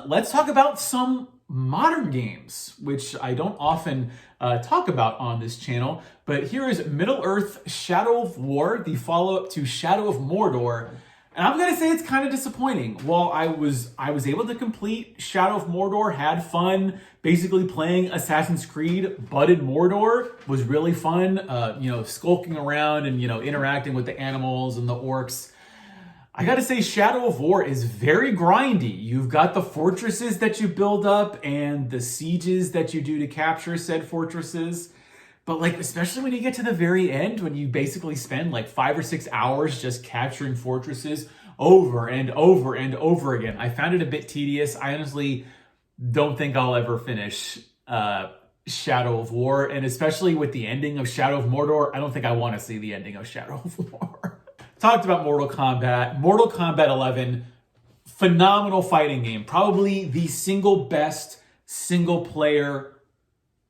let's talk about some modern games, which I don't often talk about on this channel. But here is Middle-earth: Shadow of War, the follow-up to Shadow of Mordor. And I'm gonna say it's kind of disappointing. While I was able to complete Shadow of Mordor, had fun, basically playing Assassin's Creed, but in Mordor was really fun. Skulking around and interacting with the animals and the orcs. I gotta say, Shadow of War is very grindy. You've got the fortresses that you build up and the sieges that you do to capture said fortresses. But especially when you get to the very end, when you basically spend 5 or 6 hours just capturing fortresses over and over and over again. I found it a bit tedious. I honestly don't think I'll ever finish Shadow of War. And especially with the ending of Shadow of Mordor, I don't think I want to see the ending of Shadow of War. Talked about Mortal Kombat. Mortal Kombat 11, phenomenal fighting game. Probably the single best single player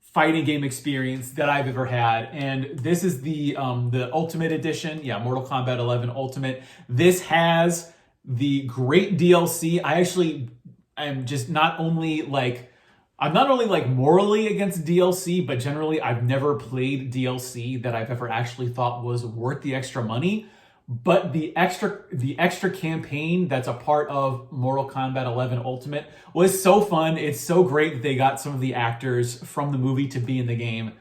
fighting game experience that I've ever had. And this is the Ultimate Edition. Yeah, Mortal Kombat 11 Ultimate. This has the great DLC. I actually am just I'm not only morally against DLC, but generally I've never played DLC that I've ever actually thought was worth the extra money. But the extra campaign that's a part of Mortal Kombat 11 Ultimate was so fun. It's so great that they got some of the actors from the movie to be in the game.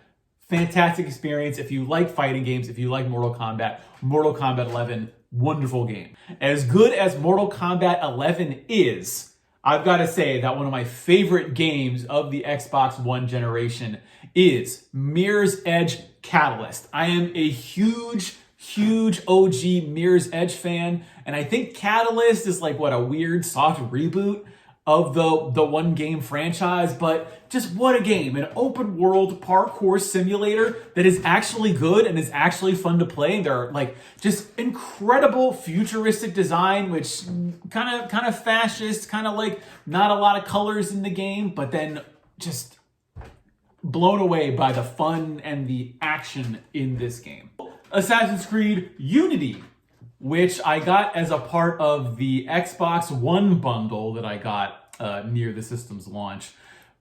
Fantastic experience. If you like fighting games, if you like Mortal Kombat 11, wonderful game. As good as Mortal Kombat 11 is, I've got to say that one of my favorite games of the Xbox One generation is Mirror's Edge Catalyst. I am a huge OG Mirror's Edge fan, and I think Catalyst is a weird soft reboot of the one game franchise, but just what a game. An open world parkour simulator that is actually good and is actually fun to play. And there are just incredible futuristic design, which kind of fascist, kind of not a lot of colors in the game, but then just blown away by the fun and the action in this game. Assassin's Creed Unity, which I got as a part of the Xbox One bundle that I got near the system's launch.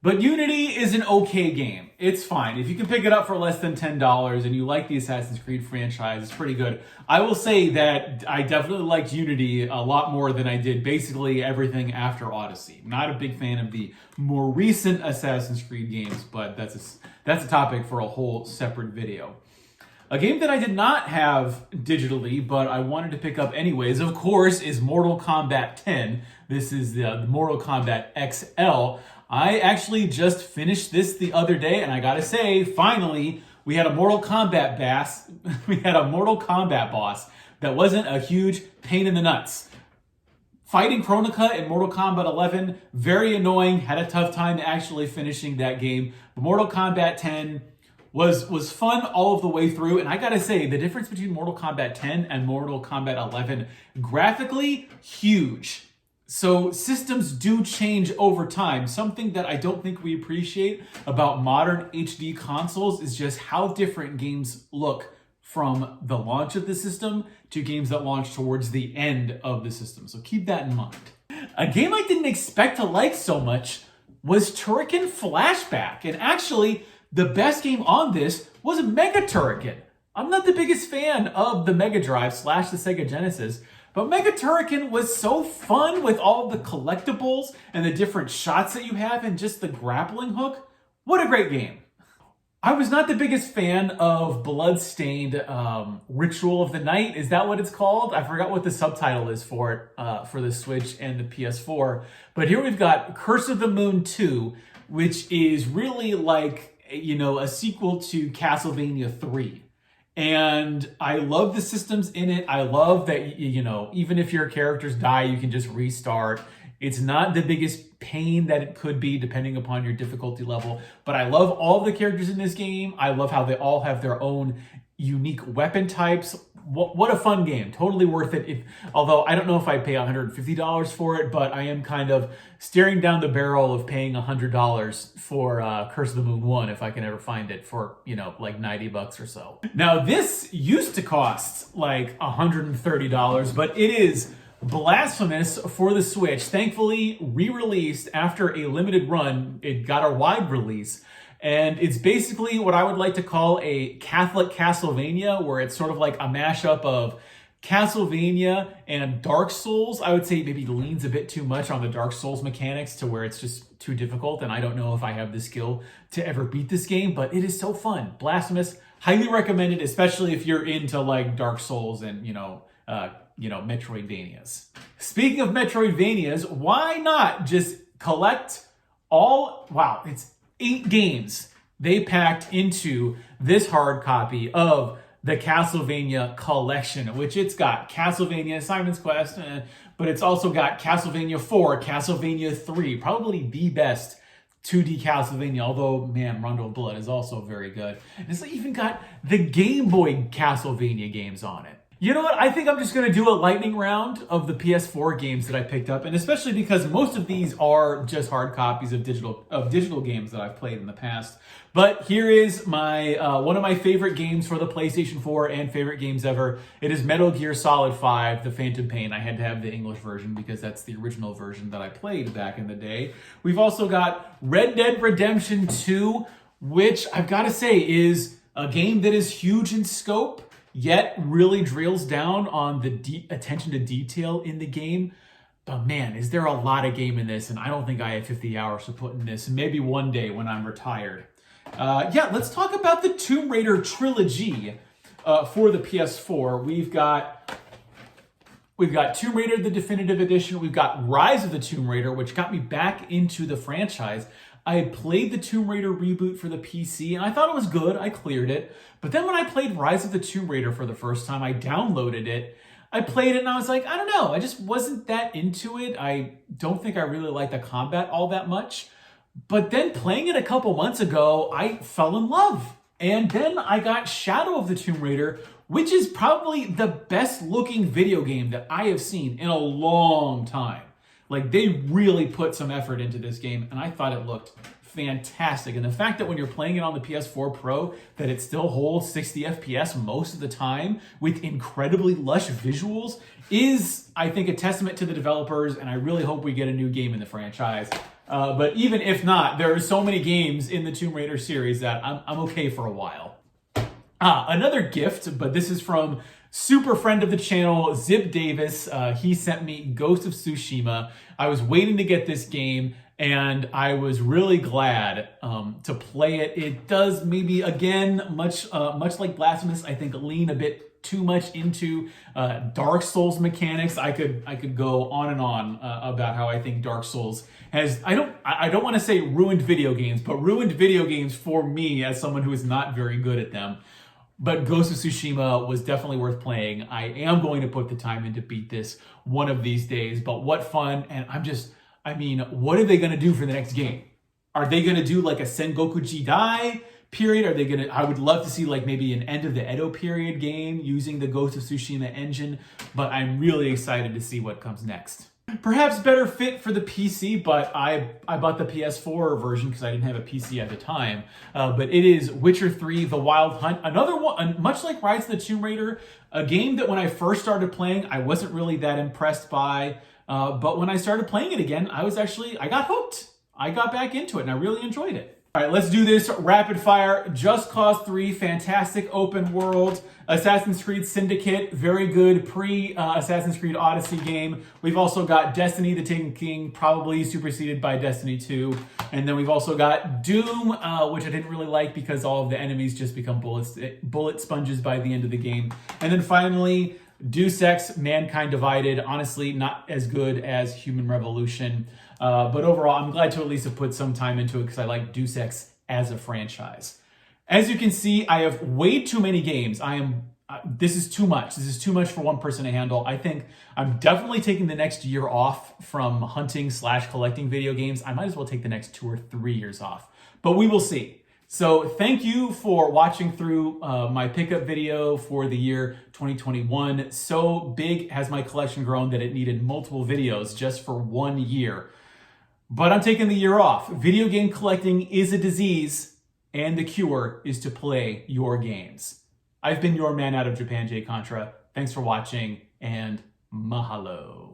But Unity is an okay game. It's fine. If you can pick it up for less than $10 and you like the Assassin's Creed franchise, it's pretty good. I will say that I definitely liked Unity a lot more than I did basically everything after Odyssey. Not a big fan of the more recent Assassin's Creed games, but that's a topic for a whole separate video. A game that I did not have digitally, but I wanted to pick up anyways, of course, is Mortal Kombat 10. This is the Mortal Kombat XL. I actually just finished this the other day, and I gotta say, finally, we had a Mortal Kombat boss that wasn't a huge pain in the nuts. Fighting Kronika in Mortal Kombat 11, very annoying, had a tough time actually finishing that game. But Mortal Kombat 10 was fun all of the way through, and I gotta say, the difference between Mortal Kombat 10 and Mortal Kombat 11, graphically, huge. So systems do change over time. Something that I don't think we appreciate about modern HD consoles is just how different games look from the launch of the system to games that launch towards the end of the system. So keep that in mind. A game I didn't expect to like so much was Turrican Flashback, and actually, the best game on this was Mega Turrican. I'm not the biggest fan of the Mega Drive / the Sega Genesis, but Mega Turrican was so fun with all the collectibles and the different shots that you have and just the grappling hook. What a great game. I was not the biggest fan of Bloodstained Ritual of the Night. Is that what it's called? I forgot what the subtitle is for it for the Switch and the PS4. But here we've got Curse of the Moon 2, which is really a sequel to Castlevania 3. And I love the systems in it. I love that, even if your characters die, you can just restart. It's not the biggest pain that it could be depending upon your difficulty level. But I love all the characters in this game. I love how they all have their own unique weapon types. What a fun game. Totally worth it. Although I don't know if I'd pay $150 for it, but I am kind of staring down the barrel of paying $100 for Curse of the Moon 1 if I can ever find it for, $90 or so. Now, this used to cost $130, but it is Blasphemous for the Switch. Thankfully, re-released after a limited run. It got a wide release. And it's basically what I would like to call a Catholic Castlevania, where it's sort of like a mashup of Castlevania and Dark Souls. I would say maybe leans a bit too much on the Dark Souls mechanics to where it's just too difficult, and I don't know if I have the skill to ever beat this game, but it is so fun. Blasphemous, highly recommended, especially if you're into like Dark Souls and, Metroidvanias. Speaking of Metroidvanias, why not just collect it's 8 games they packed into this hard copy of the Castlevania collection, which it's got Castlevania Simon's Quest, but it's also got Castlevania 4, Castlevania 3, probably the best 2D Castlevania, although, man, Rondo of Blood is also very good. And it's even got the Game Boy Castlevania games on it. You know what? I think I'm just going to do a lightning round of the PS4 games that I picked up, and especially because most of these are just hard copies of digital games that I've played in the past. But here is my one of my favorite games for the PlayStation 4 and favorite games ever. It is Metal Gear Solid 5, The Phantom Pain. I had to have the English version because that's the original version that I played back in the day. We've also got Red Dead Redemption 2, which I've got to say is a game that is huge in scope, yet really drills down on the attention to detail in the game. But man, is there a lot of game in this, and I don't think I have 50 hours to put in this. Maybe one day when I'm retired. Let's talk about the Tomb Raider trilogy for the PS4. We've got Tomb Raider, the Definitive Edition. We've got Rise of the Tomb Raider, which got me back into the franchise. I had played the Tomb Raider reboot for the PC, and I thought it was good. I cleared it. But then when I played Rise of the Tomb Raider for the first time, I downloaded it. I played it, and I was like, I don't know. I just wasn't that into it. I don't think I really like the combat all that much. But then playing it a couple months ago, I fell in love. And then I got Shadow of the Tomb Raider, which is probably the best looking video game that I have seen in a long time. Like, they really put some effort into this game, and I thought it looked fantastic. And the fact that when you're playing it on the PS4 Pro, that it still holds 60 FPS most of the time with incredibly lush visuals is, I think, a testament to the developers, and I really hope we get a new game in the franchise. But even if not, there are so many games in the Tomb Raider series that I'm okay for a while. Another gift, but this is from super friend of the channel, Zip Davis. He sent me Ghost of Tsushima. I was waiting to get this game, and I was really glad to play it. It does maybe, again, much like Blasphemous, I think lean a bit too much into Dark Souls mechanics. I could go on and on about how I think Dark Souls has, I don't want to say ruined video games, but ruined video games for me as someone who is not very good at them. But Ghost of Tsushima was definitely worth playing. I am going to put the time in to beat this one of these days, but what fun. And what are they going to do for the next game? Are they going to do like a Sengoku Jidai period? I would love to see like maybe an end of the Edo period game using the Ghost of Tsushima engine, but I'm really excited to see what comes next. Perhaps better fit for the PC, but I bought the PS4 version because I didn't have a PC at the time. But it is Witcher 3, The Wild Hunt. Another one, much like Rise of the Tomb Raider, a game that when I first started playing, I wasn't really that impressed by. But when I started playing it again, I got hooked. I got back into it and I really enjoyed it. All right, let's do this rapid fire. Just Cause 3, fantastic open world. Assassin's Creed Syndicate, very good pre-Assassin's Creed Odyssey game. We've also got Destiny, the Taken King, probably superseded by Destiny 2. And then we've also got Doom, which I didn't really like because all of the enemies just become bullet sponges by the end of the game. And then finally, Deus Ex, Mankind Divided. Honestly, not as good as Human Revolution. But overall, I'm glad to at least have put some time into it because I like Deus Ex as a franchise. As you can see, I have way too many games. This is too much. This is too much for one person to handle. I think I'm definitely taking the next year off from hunting/collecting video games. I might as well take the next 2 or 3 years off, but we will see. So thank you for watching through my pickup video for the year 2021. So big has my collection grown that it needed multiple videos just for 1 year. But I'm taking the year off. Video game collecting is a disease, and the cure is to play your games. I've been your man out of Japan, Jay Contra. Thanks for watching, and mahalo.